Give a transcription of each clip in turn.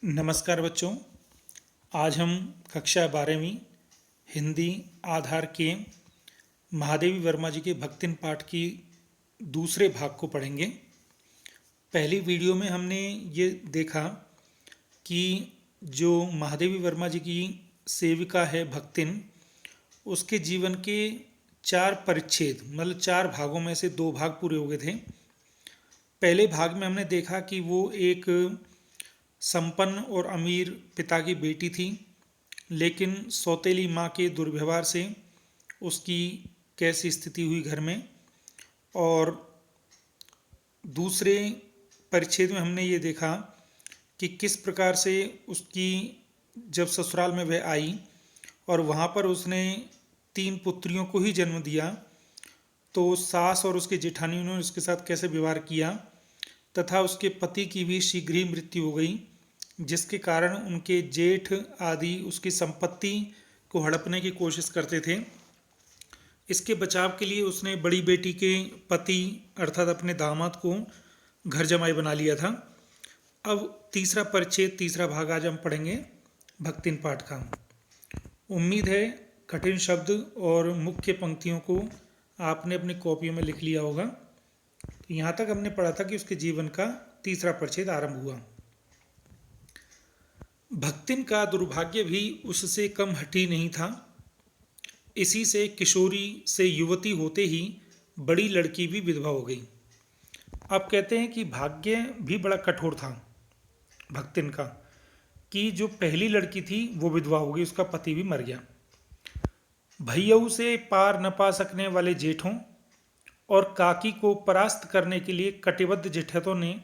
नमस्कार बच्चों। आज हम कक्षा 12वीं हिंदी आधार के महादेवी वर्मा जी के भक्तिन पाठ की दूसरे भाग को पढ़ेंगे। पहली वीडियो में हमने ये देखा कि जो महादेवी वर्मा जी की सेविका है भक्तिन, उसके जीवन के 4 परिच्छेद मतलब 4 भागों में से 2 भाग पूरे हो गए थे। पहले भाग में हमने देखा कि वो एक संपन्न और अमीर पिता की बेटी थी, लेकिन सौतेली माँ के दुर्व्यवहार से उसकी कैसी स्थिति हुई घर में। और दूसरे परिच्छेद में हमने ये देखा कि किस प्रकार से उसकी जब ससुराल में वह आई और वहाँ पर उसने 3 पुत्रियों को ही जन्म दिया, तो सास और उसके जेठानियों ने उसके साथ कैसे व्यवहार किया तथा उसके पति की भी शीघ्र ही मृत्यु हो गई, जिसके कारण उनके जेठ आदि उसकी संपत्ति को हड़पने की कोशिश करते थे। इसके बचाव के लिए उसने बड़ी बेटी के पति अर्थात अपने दामाद को घर जमाई बना लिया था। अब तीसरा परिच्छेद, तीसरा भाग आज हम पढ़ेंगे भक्तिन पाठ का। उम्मीद है कठिन शब्द और मुख्य पंक्तियों को आपने अपनी कॉपियों में लिख लिया होगा। यहाँ तक हमने पढ़ा था कि उसके जीवन का तीसरा परिच्छेद आरंभ हुआ। भक्तिन का दुर्भाग्य भी उससे कम हठी नहीं था। इसी से किशोरी से युवती होते ही बड़ी लड़की भी विधवा हो गई। अब कहते हैं कि भाग्य भी बड़ा कठोर था भक्तिन का, कि जो पहली लड़की थी वो विधवा हो गई, उसका पति भी मर गया। भैयऊ से पार न पा सकने वाले जेठों और काकी को परास्त करने के लिए कटिबद्ध जेठों ने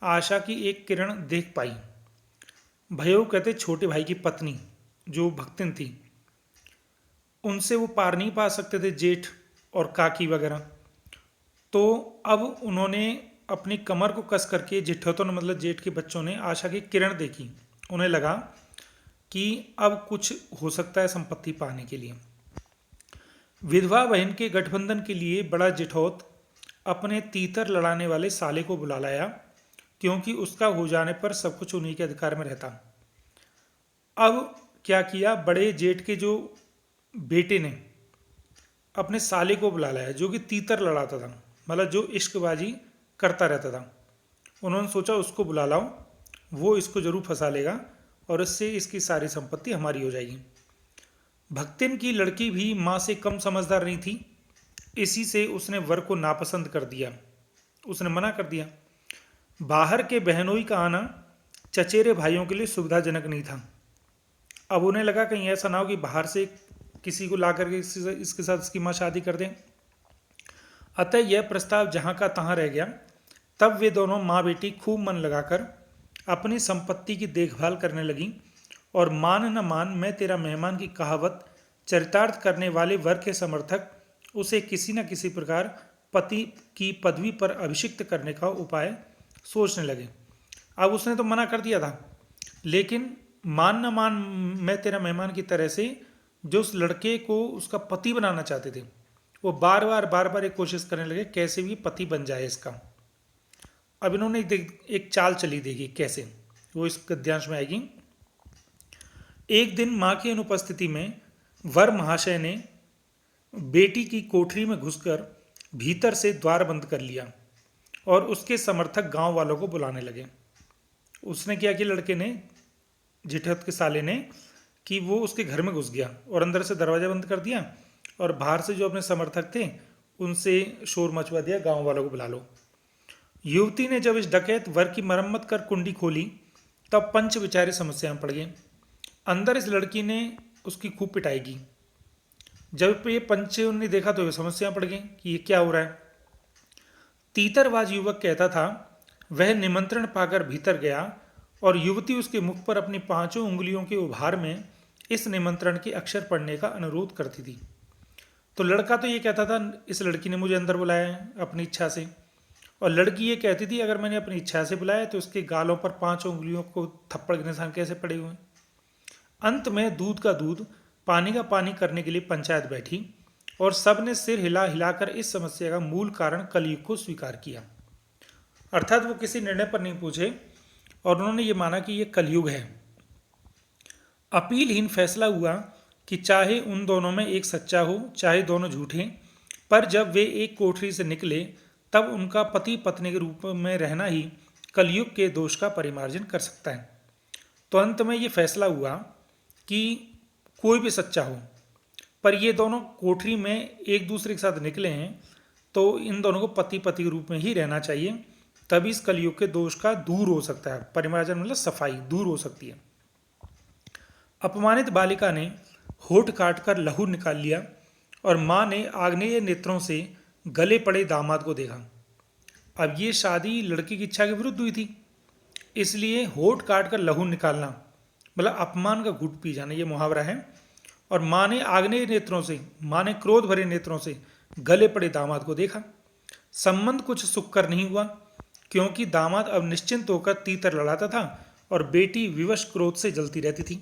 आशा की एक किरण देख पाई। भैयऊ कहते छोटे भाई की पत्नी जो भक्तिन थी, उनसे वो पार नहीं पा सकते थे जेठ और काकी वगैरह। तो अब उन्होंने अपनी कमर को कस करके जेठों ने मतलब जेठ के बच्चों ने आशा की किरण देखी। उन्हें लगा कि अब कुछ हो सकता है संपत्ति पाने के लिए। विधवा बहन के गठबंधन के लिए बड़ा जेठौत अपने तीतर लड़ाने वाले साले को बुला लाया, क्योंकि उसका हो जाने पर सब कुछ उन्हीं के अधिकार में रहता। अब क्या किया, बड़े जेठ के जो बेटे ने अपने साले को बुला लाया जो कि तीतर लड़ाता था, मतलब जो इश्कबाजी करता रहता था। उन्होंने सोचा उसको बुला लाओ, वो इसको जरूर फंसा लेगा और इससे इसकी सारी संपत्ति हमारी हो जाएगी। भक्तिन की लड़की भी माँ से कम समझदार नहीं थी, इसी से उसने वर को नापसंद कर दिया। उसने मना कर दिया। बाहर के बहनोई का आना चचेरे भाइयों के लिए सुविधाजनक नहीं था। अब उन्हें लगा कहीं ऐसा ना हो कि बाहर से किसी को ला करके इसके साथ इसकी माँ शादी कर दें। अतः यह प्रस्ताव जहाँ का तहाँ रह गया। तब वे दोनों माँ बेटी खूब मन लगाकर अपनी संपत्ति की देखभाल करने लगी और मान न मान मैं तेरा मेहमान की कहावत चरितार्थ करने वाले वर के समर्थक उसे किसी न किसी प्रकार पति की पदवी पर अभिषिक्त करने का उपाय सोचने लगे। अब उसने तो मना कर दिया था, लेकिन मान न मान मैं तेरा मेहमान की तरह से जो उस लड़के को उसका पति बनाना चाहते थे, वो बार बार एक कोशिश करने लगे कैसे भी पति बन जाए इसका। अब इन्होंने एक चाल चली देगी कैसे, वो इस गद्यांश में आएगी। एक दिन माँ की अनुपस्थिति में वर महाशय ने बेटी की कोठरी में घुसकर भीतर से द्वार बंद कर लिया और उसके समर्थक गांव वालों को बुलाने लगे। उसने क्या किया, लड़के ने, जेठत के साले ने, कि वो उसके घर में घुस गया और अंदर से दरवाजा बंद कर दिया और बाहर से जो अपने समर्थक थे उनसे शोर मचवा दिया, गांव वालों को बुला लो। युवती ने जब इस डकैत वर की मरम्मत कर कुंडी खोली तब पंच बेचारे समस्या में पड़ गए। अंदर इस लड़की ने उसकी खूब पिटाई की। जब ये पंच ने देखा तो वे समस्या में पड़ गए कि ये क्या हो रहा है। तीतरबाज युवक कहता था वह निमंत्रण पाकर भीतर गया और युवती उसके मुख पर अपनी 5 उंगलियों के उभार में इस निमंत्रण के अक्षर पढ़ने का अनुरोध करती थी। तो लड़का तो ये कहता था इस लड़की ने मुझे अंदर बुलाया है अपनी इच्छा से, और लड़की ये कहती थी अगर मैंने अपनी इच्छा से बुलाया तो उसके गालों पर 5 उंगलियों को थप्पड़ के निशान कैसे पड़े हुए हैं। अंत में दूध का दूध पानी का पानी करने के लिए पंचायत बैठी और सब ने सिर हिला हिलाकर इस समस्या का मूल कारण कलयुग को स्वीकार किया। अर्थात वो किसी निर्णय पर नहीं पूछे, और उन्होंने ये माना कि ये कलयुग है। अपीलहीन फैसला हुआ कि चाहे उन दोनों में एक सच्चा हो चाहे दोनों झूठे, पर जब वे एक कोठरी से निकले तब उनका पति पत्नी के रूप में रहना ही कलयुग के दोष का परिमार्जन कर सकता है। तो अंत में ये फैसला हुआ कि कोई भी सच्चा हो, पर ये दोनों कोठरी में एक दूसरे के साथ निकले हैं तो इन दोनों को पति पति के रूप में ही रहना चाहिए, तभी इस कलयुग के दोष का दूर हो सकता है। परिमार्जन मतलब सफाई दूर हो सकती है। अपमानित बालिका ने होठ काटकर लहू निकाल लिया और माँ ने आग्नेय नेत्रों से गले पड़े दामाद को देखा। अब ये शादी लड़की की इच्छा के विरुद्ध हुई थी, इसलिए होठ काट कर लहू निकालना मतलब अपमान का घूंट पी जाना, ये मुहावरा है। और माँ ने आग्नेय नेत्रों से, माँ ने क्रोध भरे नेत्रों से गले पड़े दामाद को देखा। संबंध कुछ सुखकर नहीं हुआ, क्योंकि दामाद अब निश्चिंत होकर तीतर लड़ाता था और बेटी विवश क्रोध से जलती रहती थी।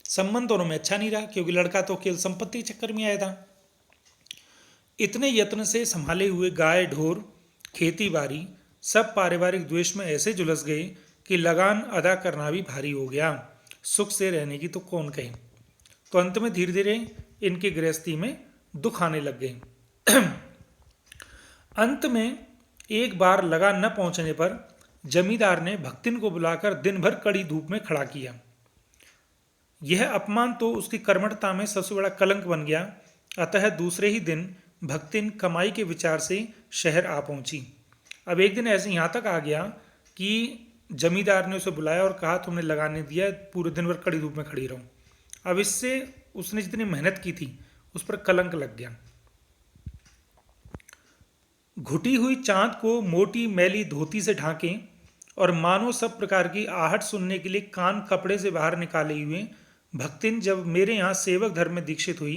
संबंध दोनों में अच्छा नहीं रहा, क्योंकि लड़का तो केवल संपत्ति के चक्कर में आया था। इतने यत्न से संभाले हुए गाय ढोर खेती बाड़ी सब पारिवारिक द्वेष में ऐसे झुलस गए कि लगान अदा करना भी भारी हो गया। सुख से रहने की तो कौन कहे। तो अंत में धीरे धीरे इनकी गृहस्थी में दुख आने लग गए। अंत में एक बार लगान न पहुंचने पर जमींदार ने भक्तिन को बुलाकर दिन भर कड़ी धूप में खड़ा किया। यह अपमान तो उसकी कर्मठता में सबसे बड़ा कलंक बन गया। अतः दूसरे ही दिन भक्तिन कमाई के विचार से शहर आ पहुंची। अब एक दिन ऐसे यहाँ तक आ गया कि जमींदार ने उसे बुलाया और कहा तुमने लगाने दिया, पूरे दिन भर कड़ी धूप में खड़ी रहो। अब इससे उसने जितनी मेहनत की थी उस पर कलंक लग गया। घुटी हुई चांद को मोटी मैली धोती से ढांके और मानो सब प्रकार की आहट सुनने के लिए कान कपड़े से बाहर निकाले हुए भक्तिन जब मेरे यहाँ सेवक धर्म में दीक्षित हुई,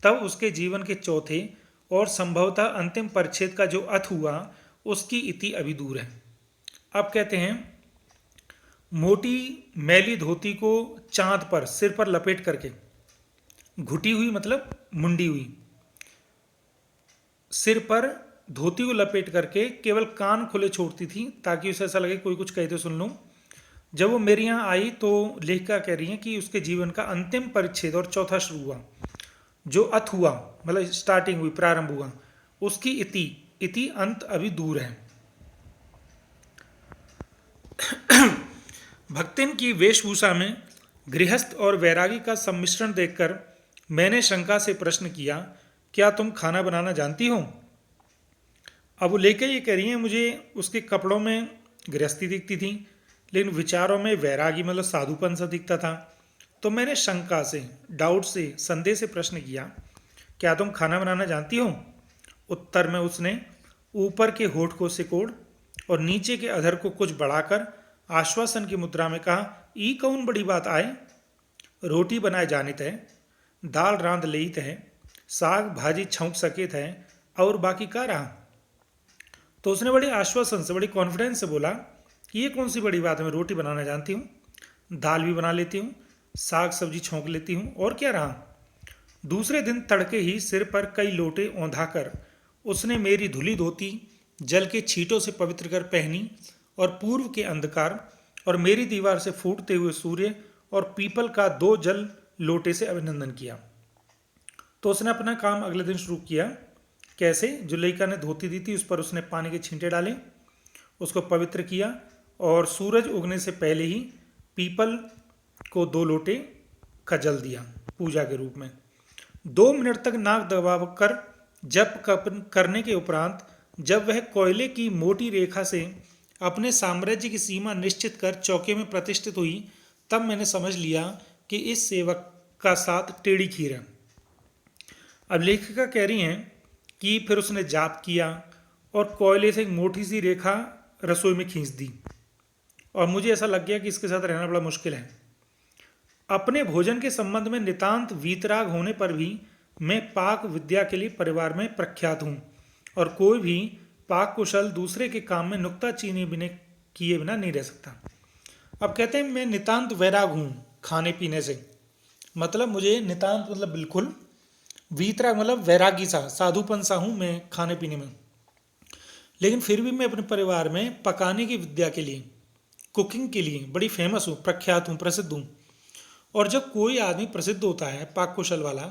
तब उसके जीवन के चौथे और संभवतः अंतिम परिच्छेद का जो अथ हुआ उसकी इति अभी दूर है। अब कहते हैं मोटी मैली धोती को चांद पर सिर पर लपेट करके, घुटी हुई मतलब मुंडी हुई, सिर पर धोती को लपेट करके केवल कान खुले छोड़ती थी ताकि उसे ऐसा लगे कोई कुछ कहे तो सुन लूं। जब वो मेरे यहाँ आई तो लेखिका कह रही है कि उसके जीवन का अंतिम परिच्छेद और चौथा शुरू हुआ, जो अथ हुआ मतलब स्टार्टिंग हुई, प्रारंभ हुआ, उसकी इति अंत अभी दूर है। भक्तिन की वेशभूषा में गृहस्थ और वैरागी का सम्मिश्रण देखकर मैंने शंका से प्रश्न किया, क्या तुम खाना बनाना जानती हो? अब वो लेकर ये कह रही है मुझे उसके कपड़ों में गृहस्थी दिखती थी, लेकिन विचारों में वैरागी मतलब साधुपन सा दिखता था। तो मैंने शंका से, डाउट से, संदेह से प्रश्न किया, क्या तुम खाना बनाना जानती हो? उत्तर में उसने ऊपर के होठ को सिकोड़ और नीचे के अधर को कुछ बढ़ाकर आश्वासन की मुद्रा में कहा, ई कौन बड़ी बात आए, रोटी बनाए जानित है, दाल रांध लेत है, साग भाजी छौंक सकेत है, और बाकी का रहा। तो उसने बड़े आश्वासन से, बड़ी कॉन्फिडेंस से बोला कि ये कौन सी बड़ी बात है, मैं रोटी बनाना जानती हूँ, दाल भी बना लेती हूँ, साग सब्जी छौंक लेती हूँ, और क्या रहा। दूसरे दिन तड़के ही सिर पर कई लोटे औंधाकर उसने मेरी धुली धोती जल के छींटों से पवित्र कर पहनी और पूर्व के अंधकार और मेरी दीवार से फूटते हुए सूर्य और पीपल का 2 जल लोटे से अभिनंदन किया। तो उसने अपना काम अगले दिन शुरू किया। कैसे? जो लेखिका ने धोती दी थी उस पर उसने पानी के छींटे डाले, उसको पवित्र किया और सूरज उगने से पहले ही पीपल को 2 लोटे का जल दिया पूजा के रूप में। 2 मिनट तक नाक दबाकर जप करने के उपरांत जब वह कोयले की मोटी रेखा से अपने साम्राज्य की सीमा निश्चित कर चौके में प्रतिष्ठित हुई, तब मैंने समझ लिया कि इस सेवक का साथ टेढ़ी खीर है। अब लेखिका कह रही हैं कि फिर उसने जाप किया और कोयले से एक मोटी सी रेखा रसोई में खींच दी और मुझे ऐसा लग गया कि इसके साथ रहना बड़ा मुश्किल है। अपने भोजन के संबंध में नितांत वीतराग होने पर भी मैं पाक विद्या के लिए परिवार में प्रख्यात हूँ और कोई भी पाक कुशल दूसरे के काम में नुक्ताचीनी किए बिना नहीं रह सकता। अब कहते हैं मैं नितांत वैराग हूँ खाने पीने से, मतलब मुझे नितांत मतलब बिल्कुल, वीतराग मतलब वैरागी सा, साधुपन सा हूँ मैं खाने पीने में, लेकिन फिर भी मैं अपने परिवार में पकाने की विद्या के लिए कुकिंग के लिए बड़ी फेमस हूँ, प्रख्यात हूँ, प्रसिद्ध हूँ। और जब कोई आदमी प्रसिद्ध होता है पाक कुशल वाला,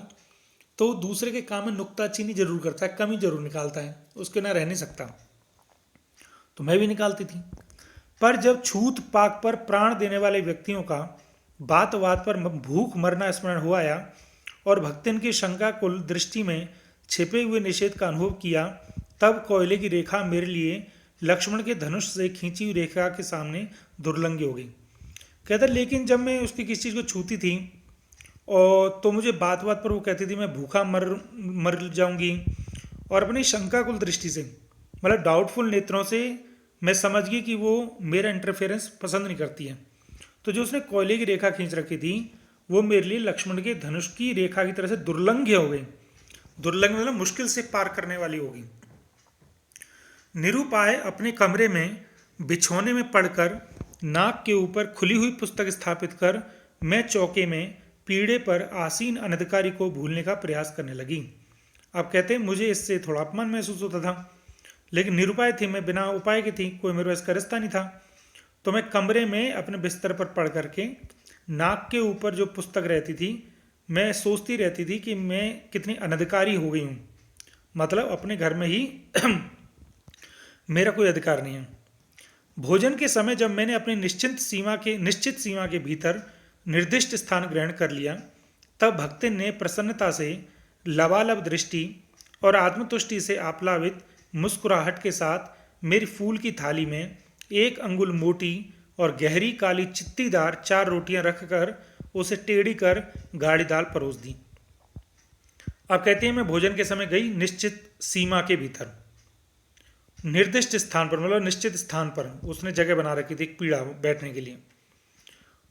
तो दूसरे के काम में नुक्ताचीनी जरूर करता है, कमी जरूर निकालता है, उसके ना रह नहीं सकता। तो मैं भी निकालती थी। पर जब छूत पाक पर प्राण देने वाले व्यक्तियों का बात बात पर भूख मरना स्मरण हुआ आया और भक्तिन की शंका कुल दृष्टि में छिपे हुए निषेध का अनुभव किया, तब कोयले की रेखा मेरे लिए लक्ष्मण के धनुष से खींची हुई रेखा के सामने दुर्लंघ्य हो गई। कहता लेकिन जब मैं उसकी किसी चीज़ को छूती थी और तो मुझे बात बात पर वो कहती थी मैं भूखा मर मर जाऊंगी, और अपनी शंकाकुल दृष्टि से मतलब डाउटफुल नेत्रों से मैं समझ गई कि वो मेरा इंटरफेरेंस पसंद नहीं करती है। तो जो उसने कोयले की रेखा खींच रखी थी वो मेरे लिए लक्ष्मण के धनुष की रेखा की तरह से दुर्लंघ्य हो गई। दुर्लंघ्य मतलब मुश्किल से पार करने वाली होगी। निरुपाय अपने कमरे में बिछौने में पड़कर नाक के ऊपर खुली हुई पुस्तक स्थापित कर मैं चौके में पीढ़े पर आसीन अनधिकारी को भूलने का प्रयास करने लगी। अब कहते हैं मुझे इससे थोड़ा अपमान महसूस होता था, लेकिन निरुपाय थी, मैं बिना उपाय की थी, कोई मेरे पास रिश्ता नहीं था। तो मैं कमरे में अपने बिस्तर पर पड़ करके नाक के ऊपर जो पुस्तक रहती थी मैं सोचती रहती थी कि मैं कितनी अनधिकारी हो गई हूँ, मतलब अपने घर में ही मेरा कोई अधिकार नहीं है। भोजन के समय जब मैंने अपनी निश्चित सीमा के भीतर निर्दिष्ट स्थान ग्रहण कर लिया, तब भक्तिन ने प्रसन्नता से लबालब दृष्टि और आत्मतुष्टि से आप्लावित मुस्कुराहट के साथ मेरी फूल की थाली में 1 अंगुल मोटी और गहरी काली चित्तीदार 4 रोटियां रखकर उसे टेढ़ी कर गाढ़ी दाल परोस दी। अब कहते हैं मैं भोजन के समय गई निश्चित सीमा के भीतर, निर्दिष्ट स्थान पर मतलब निश्चित स्थान पर उसने जगह बना रखी थी एक पीढ़ा बैठने के लिए,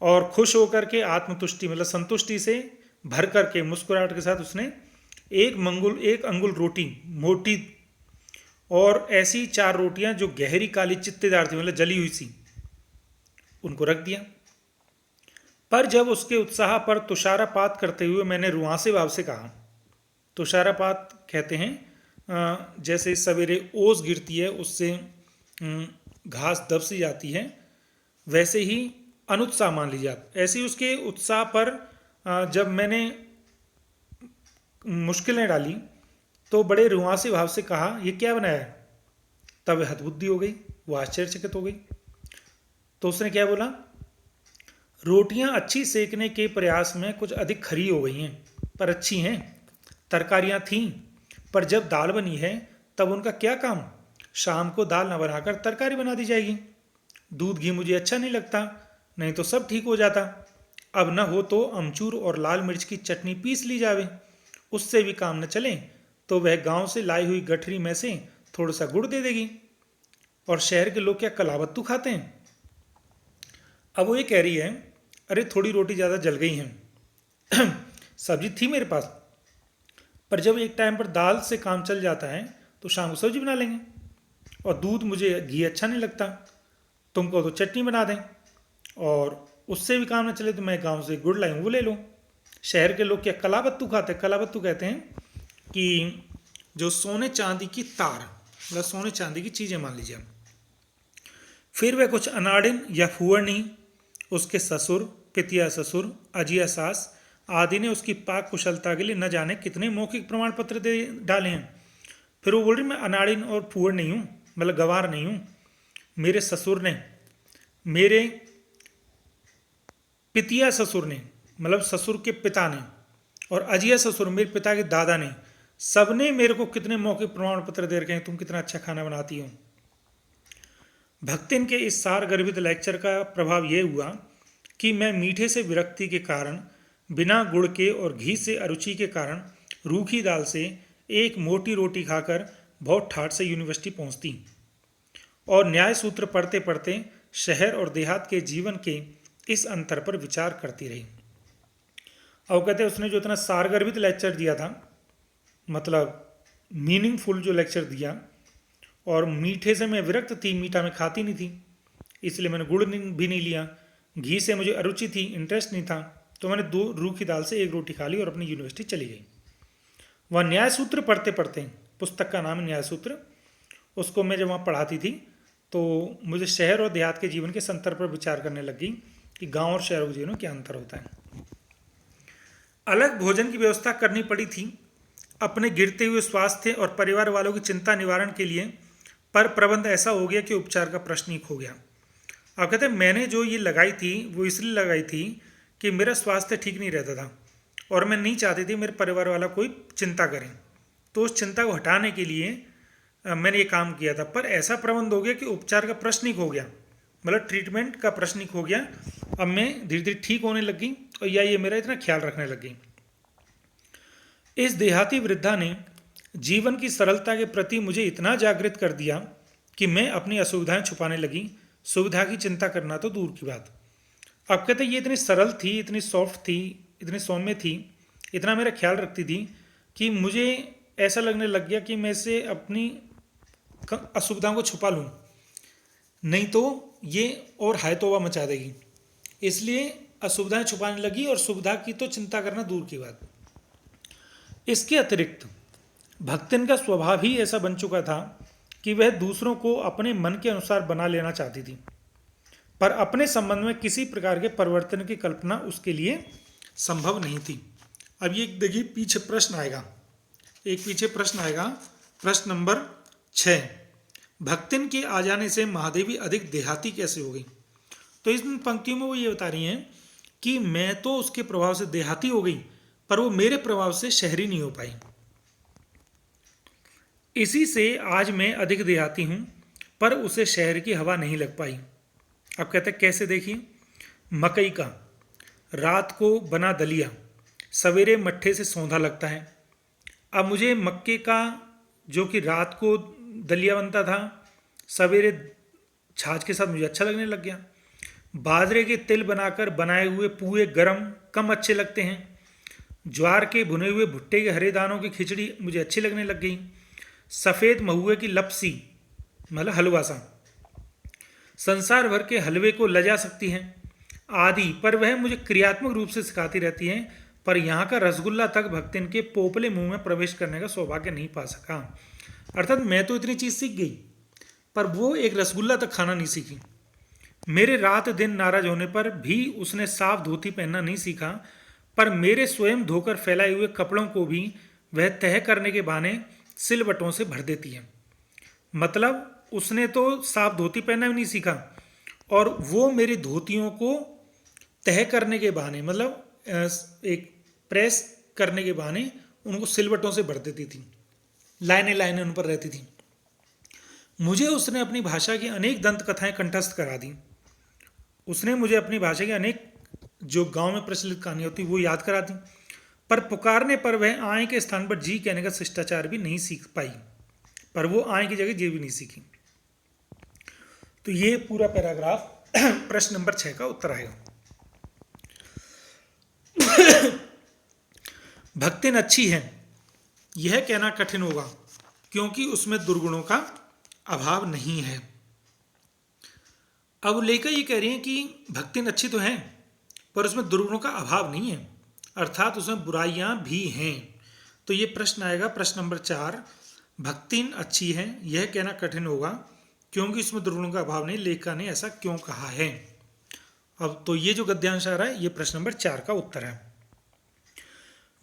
और खुश होकर के आत्मतुष्टि मतलब संतुष्टि से भर करके मुस्कुराहट के साथ उसने 1 अंगुल रोटी मोटी और ऐसी 4 रोटियां जो गहरी काली चित्तेदार थी मतलब जली हुई सी, उनको रख दिया। पर जब उसके उत्साह पर तुषारापात करते हुए मैंने रुआंसे भाव से कहा, तुषारापात कहते हैं जैसे सवेरे ओस गिरती है उससे घास दब सी जाती है, वैसे ही अनुत्साह मान लीजिए आप, ऐसे ही उसके उत्साह पर जब मैंने मुश्किलें डाली तो बड़े रुआंसे भाव से कहा ये क्या बनाया है। तब वह हतबुद्धि हो गई, वो आश्चर्यचकित हो गई। तो उसने क्या बोला, रोटियां अच्छी सेकने के प्रयास में कुछ अधिक खरी हो गई हैं, पर अच्छी हैं। तरकारियां थीं, पर जब दाल बनी है तब उनका क्या काम, शाम को दाल न बनाकर तरकारी बना दी जाएगी। दूध घी मुझे अच्छा नहीं लगता, नहीं तो सब ठीक हो जाता। अब न हो तो अमचूर और लाल मिर्च की चटनी पीस ली जावे, उससे भी काम न चले तो वह गांव से लाई हुई गठरी में से थोड़ा सा गुड़ दे देगी। और शहर के लोग क्या कलावत्तू खाते हैं। अब वो ये कह रही है अरे थोड़ी रोटी ज़्यादा जल गई हैं सब्जी थी मेरे पास, पर जब एक टाइम पर दाल से काम चल जाता है तो शाम को सब्जी बना लेंगे। और दूध मुझे घी अच्छा नहीं लगता, तुमको तो चटनी बना दें, और उससे भी काम न चले तो मैं गांव से गुड़ लाई हूँ वो ले लो। शहर के लोग क्या कलाबत्तू खाते हैं। कलाबत्तू कहते हैं कि जो सोने चांदी की तार मतलब सोने चांदी की चीज़ें मान लीजिए। फिर वह कुछ अनाड़िन या फुअरनी, उसके ससुर, पितिया ससुर, अजिया सास आदि ने उसकी पाक कुशलता के लिए न जाने कितने मौखिक प्रमाण पत्र दे डाले हैं। फिर वो बोल रही मैं अनाड़िन और फुअर नहीं हूँ, मतलब गवार नहीं हूँ। मेरे ससुर ने, मेरे पितिया ससुर ने मतलब ससुर के पिता ने, और अजिया ससुर मेरे पिता के दादा ने, सबने मेरे को कितने मौखिक प्रमाण पत्र दे रखे हैं तुम कितना अच्छा खाना बनाती हो। भक्तिन के इस सार गर्भित लेक्चर का प्रभाव यह हुआ कि मैं मीठे से विरक्ति के कारण, बिना गुड़ के और घी से अरुचि के कारण रूखी दाल से एक मोटी रोटी खाकर बहुत ठाठ से यूनिवर्सिटी पहुंचती और न्याय सूत्र पढ़ते पढ़ते शहर और देहात के जीवन के इस अंतर पर विचार करती रही। अब कहते हैं उसने जो इतना सारगर्भित लेक्चर दिया था, मतलब मीनिंगफुल जो लेक्चर दिया, और मीठे से मैं विरक्त थी, मीठा मैं खाती नहीं थी, इसलिए मैंने गुड़ भी नहीं लिया। घी से मुझे अरुचि थी, इंटरेस्ट नहीं था, तो मैंने 2 रूखी दाल से 1 रोटी खा ली और अपनी यूनिवर्सिटी चली गई। वह न्याय सूत्र पढ़ते पढ़ते, पुस्तक का नाम है न्याय सूत्र, उसको मैं जब वहाँ पढ़ाती थी तो मुझे शहर और देहात के जीवन के संतर पर विचार करने लगी कि गांव और शहरों के जीवन में क्या अंतर होता है। अलग भोजन की व्यवस्था करनी पड़ी थी। अपने गिरते हुए स्वास्थ्य और परिवार वालों की चिंता निवारण के लिए पर प्रबंध ऐसा हो गया कि उपचार का प्रश्न ही खो गया। अब कहते हैं मैंने जो ये लगाई थी वो इसलिए लगाई थी कि मेरा स्वास्थ्य ठीक नहीं रहता था और मैं नहीं चाहती थी मेरे परिवार वाला कोई चिंता करें। तो उस चिंता को हटाने के लिए मैंने ये काम किया था। पर ऐसा प्रबंध हो गया कि उपचार का प्रश्न ही खो गया, मतलब ट्रीटमेंट का प्रश्न ही खो गया। अब मैं धीरे धीरे ठीक होने लगी और या ये मेरा इतना ख्याल रखने लगी। इस देहाती वृद्धा ने जीवन की सरलता के प्रति मुझे इतना जागृत कर दिया कि मैं अपनी असुविधाएं छुपाने लगी। सुविधा की चिंता करना तो दूर की बात। अब कहते ये इतनी सरल थी, इतनी सॉफ्ट थी, इतनी सौम्य थी, इतना मेरा ख्याल रखती थी कि मुझे ऐसा लगने लग गया कि मैं इसे अपनी असुविधाओं को छुपा लूँ, नहीं तो ये और हाय तौबा मचा देगी। इसलिए असुविधाएं छुपाने लगी और सुविधा की तो चिंता करना दूर की बात। इसके अतिरिक्त भक्तिन का स्वभाव ही ऐसा बन चुका था कि वह दूसरों को अपने मन के अनुसार बना लेना चाहती थी, पर अपने संबंध में किसी प्रकार के परिवर्तन की कल्पना उसके लिए संभव नहीं थी। अब ये देखिए पीछे प्रश्न आएगा, एक पीछे प्रश्न आएगा, प्रश्न नंबर 6। भक्तिन के आ जाने से महादेवी अधिक देहाती कैसे हो गई? तो इस पंक्तियों में वो ये बता रही हैं कि मैं तो उसके प्रभाव से देहाती हो गई, पर वो मेरे प्रभाव से शहरी नहीं हो पाई। इसी से आज मैं अधिक देहाती हूं, पर उसे शहर की हवा नहीं लग पाई। अब कहते कैसे? देखिए, मकई का रात को बना दलिया सवेरे मट्ठे से सौंधा लगता है। अब मुझे मक्के का जो कि रात को दलिया बनता था, सवेरे छाछ के साथ मुझे अच्छा लगने लग गया। बाजरे के तिल बनाकर बनाए हुए पुए गरम कम अच्छे लगते हैं। ज्वार के भुने हुए भुट्टे के हरे दानों की खिचड़ी मुझे अच्छी लगने लग गई। सफ़ेद महुए की लपसी मतलब हलवा सा संसार भर के हलवे को लजा सकती हैं आदि, पर वह मुझे क्रियात्मक रूप से सिखाती रहती हैं। पर यहाँ का रसगुल्ला तक भक्तिन के पोपले मुंह में प्रवेश करने का सौभाग्य नहीं पा सका। अर्थात मैं तो इतनी चीज़ सीख गई, पर वो एक रसगुल्ला तक खाना नहीं सीखी। मेरे रात दिन नाराज होने पर भी उसने साफ धोती पहनना नहीं सीखा, पर मेरे स्वयं धोकर फैलाए हुए कपड़ों को भी वह तह करने के बहाने सिलवटों से भर देती है। मतलब उसने तो साफ धोती पहनना भी नहीं सीखा और वो मेरी धोतियों को तह करने के बहाने, मतलब एक प्रेस करने के बहाने उनको सिलवटों से भर देती थी, लाइनें लाइनें उन पर रहती थी। मुझे उसने अपनी भाषा की अनेक दंत कथाएं कंठस्थ करा दी। उसने मुझे अपनी भाषा की अनेक जो गांव में प्रचलित कहानी होती वो याद करा दी, पर पुकारने पर वह आए के स्थान पर जी कहने का शिष्टाचार भी नहीं सीख पाई, पर वो आए की जगह जी भी नहीं सीखी। तो ये पूरा पैराग्राफ प्रश्न नंबर 6 का उत्तर आएगा। भक्तिन अच्छी है यह कहना कठिन होगा, क्योंकि उसमें दुर्गुणों का अभाव नहीं है। अब लेखा ये कह रही हैं कि भक्तिन अच्छी तो है, पर उसमें दुर्गुणों का अभाव नहीं है, अर्थात उसमें बुराइयां भी हैं। तो ये प्रश्न आएगा, प्रश्न नंबर 4। भक्तिन अच्छी है यह कहना कठिन होगा, क्योंकि इसमें दुर्गुणों का अभाव नहीं, लेखा ने ऐसा क्यों कहा है? अब तो ये जो गद्यांश आ रहा है ये प्रश्न नंबर 4 का उत्तर है।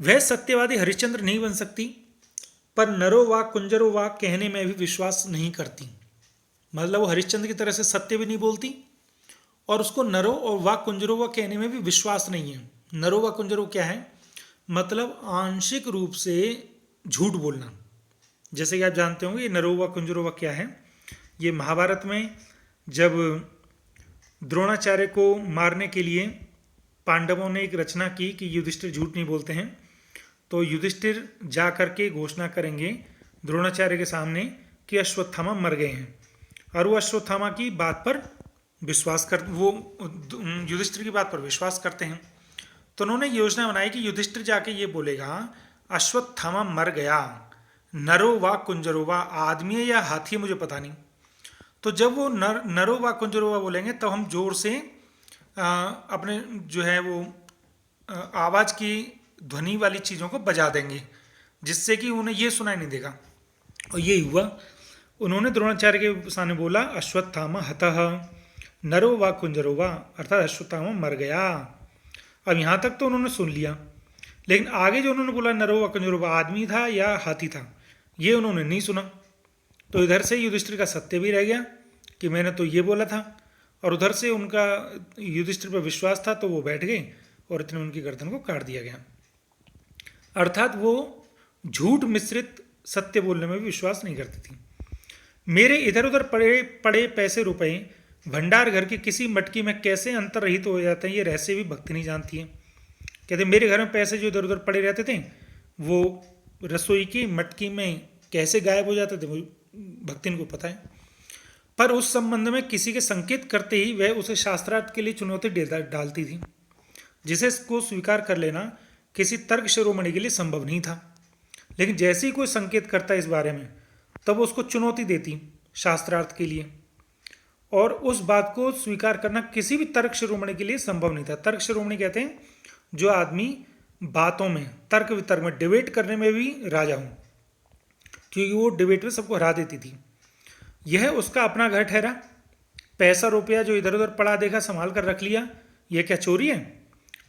वह सत्यवादी हरिश्चंद्र नहीं बन सकती, पर नरो वा कुंजरो वा कहने में भी विश्वास नहीं करती। मतलब वो हरिश्चंद्र की तरह से सत्य भी नहीं बोलती और उसको नरो और वा कुंजरो वा कहने में भी विश्वास नहीं है। नरो वा कुंजरो क्या है? मतलब आंशिक रूप से झूठ बोलना। जैसे कि आप जानते होंगे ये नरो वा कुंजरो वा क्या है। ये महाभारत में जब द्रोणाचार्य को मारने के लिए पांडवों ने एक रचना की कि युधिष्ठिर झूठ नहीं बोलते हैं, तो युधिष्ठिर जा करके घोषणा करेंगे द्रोणाचार्य के सामने कि अश्वत्थामा मर गए हैं, और वो अश्वत्थामा की बात पर विश्वास कर वो युधिष्ठिर की बात पर विश्वास करते हैं। तो उन्होंने योजना बनाई कि युधिष्ठिर जाके ये बोलेगा अश्वत्थामा मर गया, नरो वा कुंजरो वा, आदमी है या हाथी है मुझे पता नहीं। तो जब वो नरो वा कुंजरो वा बोलेंगे तब हम जोर से अपने जो है वो आवाज़ की ध्वनि वाली चीज़ों को बजा देंगे, जिससे कि उन्हें ये सुनाई नहीं देगा। और यही हुआ। उन्होंने द्रोणाचार्य के सामने बोला, अश्वत्थामा हतः नरो वा कुंजरो वा, अर्थात अश्वत्थामा मर गया। अब यहाँ तक तो उन्होंने सुन लिया, लेकिन आगे जो उन्होंने बोला नरो वा कुंजरो वा, आदमी था या हाथी था, ये उन्होंने नहीं सुना। तो इधर से युधिष्ठिर का सत्य भी रह गया कि मैंने तो ये बोला था, और उधर से उनका युधिष्ठिर पर विश्वास था, तो वो बैठ गए और इतने उनकी गर्दन को काट दिया गया। अर्थात वो झूठ मिश्रित सत्य बोलने में भी विश्वास नहीं करती थी। मेरे इधर उधर पड़े पड़े पैसे रुपए भंडार घर की किसी मटकी में कैसे अंतर्रहित हो जाते हैं, ये रहस्य भी भक्ति नहीं जानती है। कहते मेरे घर में पैसे जो इधर उधर पड़े रहते थे वो रसोई की मटकी में कैसे गायब हो जाते थे, वो भक्तिन को पता है। पर उस संबंध में किसी के संकेत करते ही वह उसे शास्त्रार्थ के लिए चुनौती डालती थी, जिसे को स्वीकार कर लेना किसी तर्क शिरोमणि के लिए संभव नहीं था। लेकिन जैसे ही कोई संकेत करता इस बारे में, तब उसको चुनौती देती शास्त्रार्थ के लिए, और उस बात को स्वीकार करना किसी भी तर्क शिरोमणि के लिए संभव नहीं था। तर्क शिरोमणि कहते हैं जो आदमी बातों में, तर्क वितर्क में, डिबेट करने में भी राजा हो, क्योंकि वो डिबेट में सबको हरा देती थी। यह उसका अपना घर ठहरा। पैसा रुपया जो इधर उधर पड़ा देखा संभाल कर रख लिया, यह क्या चोरी है?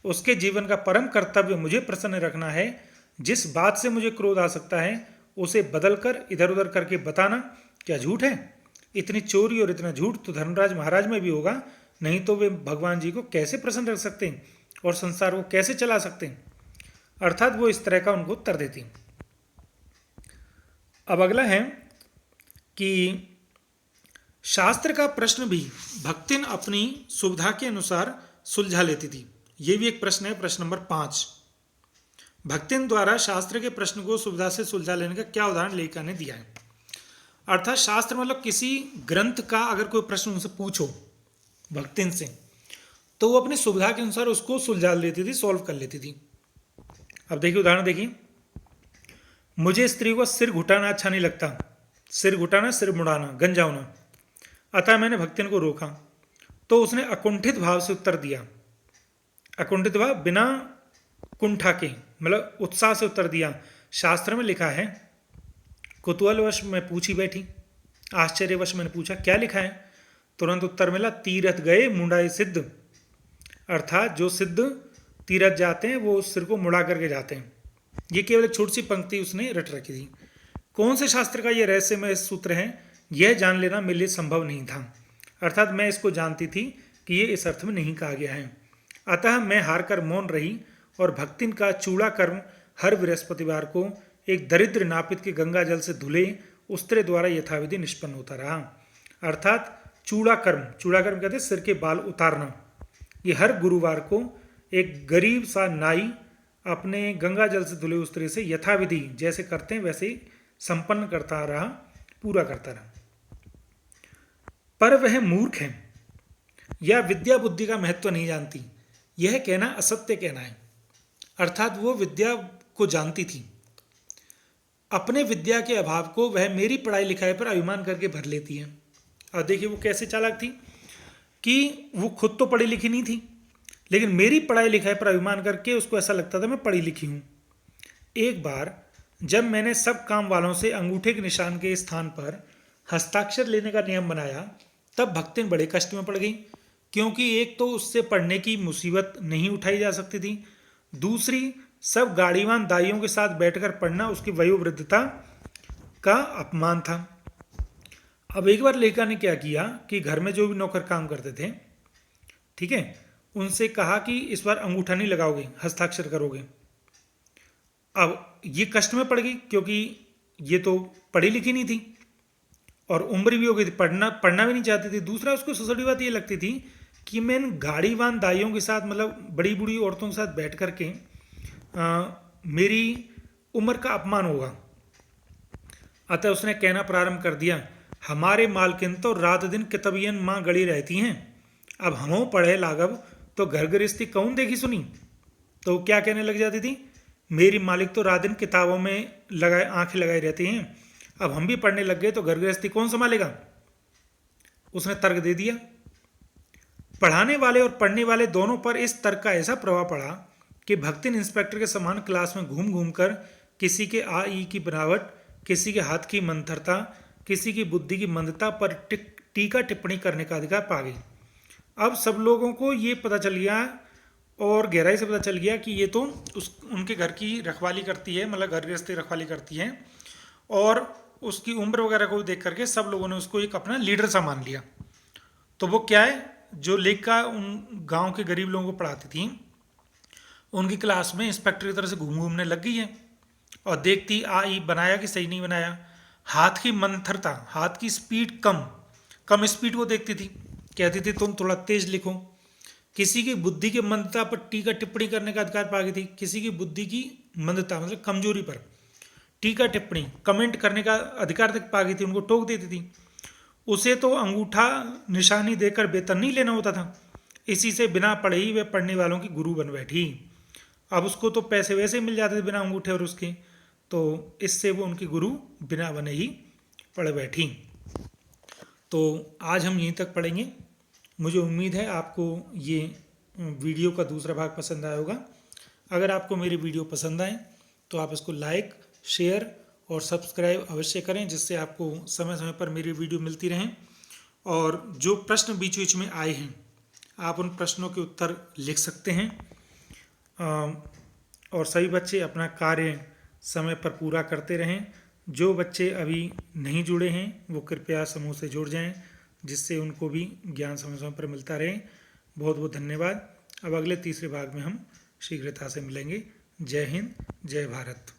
उसके जीवन का परम कर्तव्य मुझे प्रसन्न रखना है। जिस बात से मुझे क्रोध आ सकता है उसे बदल कर इधर उधर करके बताना क्या झूठ है? इतनी चोरी और इतना झूठ तो धर्मराज महाराज में भी होगा, नहीं तो वे भगवान जी को कैसे प्रसन्न रख सकते हैं और संसार को कैसे चला सकते हैं? अर्थात वो इस तरह का उनको उत्तर देती। अब अगला है कि शास्त्र का प्रश्न भी भक्तिन अपनी सुविधा के अनुसार सुलझा लेती थी। ये भी एक प्रश्न है, प्रश्न नंबर 5। भक्तिन द्वारा शास्त्र के प्रश्न को सुविधा से सुलझा लेने का क्या उदाहरण लेखिका ने दिया है। अर्थात शास्त्र मतलब किसी ग्रंथ का अगर कोई प्रश्न उनसे पूछो भक्तिन से, तो वो अपनी सुविधा के अनुसार उसको सुलझा लेती थी, सॉल्व कर लेती थी। अब देखिए उदाहरण देखिए, मुझे स्त्री को सिर घुटाना अच्छा नहीं लगता। सिर घुटाना, सिर मुड़ाना, गंजा होना। अतः मैंने भक्तिन को रोका, तो उसने अकुंठित भाव से उत्तर दिया। अकुंठित भाव बिना कुंठा के, मतलब उत्साह से उत्तर दिया। शास्त्र में लिखा है, कुतूहलवश में पूछी बैठी, आश्चर्यवश मैंने पूछा क्या लिखा है? तुरंत उत्तर मिला, तीरथ गए मुंडाई सिद्ध। अर्थात जो सिद्ध तीरथ जाते हैं वो सिर को मुड़ा करके जाते हैं। ये केवल एक छोटी सी पंक्ति उसने रट रखी थी। कौन से शास्त्र का ये रहस्यमय सूत्र है, यह जान लेना मेरे लिए संभव नहीं था। अर्थात मैं इसको जानती थी कि ये इस अर्थ में नहीं कहा गया है। अतः मैं हार कर मौन रही और भक्तिन का चूड़ा कर्म हर बृहस्पतिवार को एक दरिद्र नापित के गंगा जल से धुले उस्त्रे द्वारा यथाविधि निष्पन्न होता रहा। अर्थात चूड़ा कर्म कहते हैं सिर के बाल उतारना। ये हर गुरुवार को एक गरीब सा नाई अपने गंगा जल से धुले उस्त्रे से यथाविधि जैसे करते हैं वैसे ही संपन्न करता रहा, पूरा करता रहा। पर वह मूर्ख है या विद्या बुद्धि का महत्व नहीं जानती, यह कहना असत्य कहना है। अर्थात वो विद्या को जानती थी, अपने विद्या के अभाव को वह मेरी पढ़ाई लिखाई पर अभिमान करके भर लेती है। और देखिए वो कैसे चालाक थी कि वो खुद तो पढ़ी लिखी नहीं थी, लेकिन मेरी पढ़ाई लिखाई पर अभिमान करके उसको ऐसा लगता था मैं पढ़ी लिखी हूँ। एक बार जब मैंने सब काम वालों से अंगूठे के निशान के स्थान पर हस्ताक्षर लेने का नियम बनाया, तब भक्तिन बड़े कष्ट में पड़ गई, क्योंकि एक तो उससे पढ़ने की मुसीबत नहीं उठाई जा सकती थी, दूसरी सब गाड़ीवान दाइयों के साथ बैठकर पढ़ना उसकी वयोवृद्धता का अपमान था। अब एक बार लेखिका ने क्या किया कि घर में जो भी नौकर काम करते थे, ठीक है, उनसे कहा कि इस बार अंगूठा नहीं लगाओगे, हस्ताक्षर करोगे। अब ये कष्ट में पड़ गई क्योंकि ये तो पढ़ी लिखी नहीं थी और उम्र भी हो गई थी, पढ़ना भी नहीं चाहती थी। दूसरा उसको ससड़ी बात ये लगती थी कि मैं इन गाड़ीवान दाइयों के साथ, मतलब बड़ी बूढ़ी औरतों के साथ बैठ करके मेरी उम्र का अपमान होगा। अतः उसने कहना प्रारंभ कर दिया, हमारे मालकिन तो रात दिन कितबियन माँ गड़ी रहती हैं, अब हमों पढ़े लागब तो घर गृहस्थी कौन देखी सुनी। तो क्या कहने लग जाती थी, मेरी मालिक तो रात दिन किताबों में आंखें लगाई रहती हैं, अब हम भी पढ़ने लग गए तो घर गृहस्थी कौन संभालेगा। उसने तर्क दे दिया। पढ़ाने वाले और पढ़ने वाले दोनों पर इस तर्क का ऐसा प्रभाव पड़ा कि भक्तिन इंस्पेक्टर के समान क्लास में घूम घूम कर किसी के आ ई की बनावट, किसी के हाथ की मंथरता, किसी की बुद्धि की मंदता पर टीका टिप्पणी करने का अधिकार पा गई। अब सब लोगों को ये पता चल गया और गहराई से पता चल गया कि ये तो उनके घर की रखवाली करती है, मतलब घर गृहस्थी रखवाली करती है, और उसकी उम्र वगैरह को देख करके सब लोगों ने उसको एक अपना लीडर सा मान लिया। तो वो क्या है, जो लेखिका उन गांव के गरीब लोगों को पढ़ाती थी, उनकी क्लास में इंस्पेक्टर की तरह से घूमने लग गई है और देखती आ ई बनाया कि सही नहीं बनाया। हाथ की मंथरता, हाथ की स्पीड कम कम स्पीड को देखती थी, कहती थी तुम थोड़ा तेज लिखो। किसी की बुद्धि की मंदता पर टीका टिप्पणी करने का अधिकार पा गई थी। किसी की बुद्धि की मंदता मतलब कमजोरी पर टीका टिप्पणी कमेंट करने का अधिकार तक पा गई थी, उनको टोक देती थी। उसे तो अंगूठा निशानी देकर वेतन नहीं लेना होता था, इसी से बिना पढ़े ही वे पढ़ने वालों की गुरु बन बैठी। अब उसको तो पैसे वैसे ही मिल जाते थे बिना अंगूठे और उसके, तो इससे वो उनकी गुरु बिना बने ही पढ़ बैठी। तो आज हम यहीं तक पढ़ेंगे। मुझे उम्मीद है आपको ये वीडियो का दूसरा भाग पसंद आया होगा। अगर आपको मेरी वीडियो पसंद आए तो आप इसको लाइक, शेयर और सब्सक्राइब अवश्य करें, जिससे आपको समय समय पर मेरी वीडियो मिलती रहें। और जो प्रश्न बीच बीच में आए हैं, आप उन प्रश्नों के उत्तर लिख सकते हैं। और सभी बच्चे अपना कार्य समय पर पूरा करते रहें। जो बच्चे अभी नहीं जुड़े हैं वो कृपया समूह से जुड़ जाएं, जिससे उनको भी ज्ञान समय समय पर मिलता रहे। बहुत बहुत धन्यवाद। अब अगले तीसरे भाग में हम शीघ्रता से मिलेंगे। जय हिंद, जय भारत।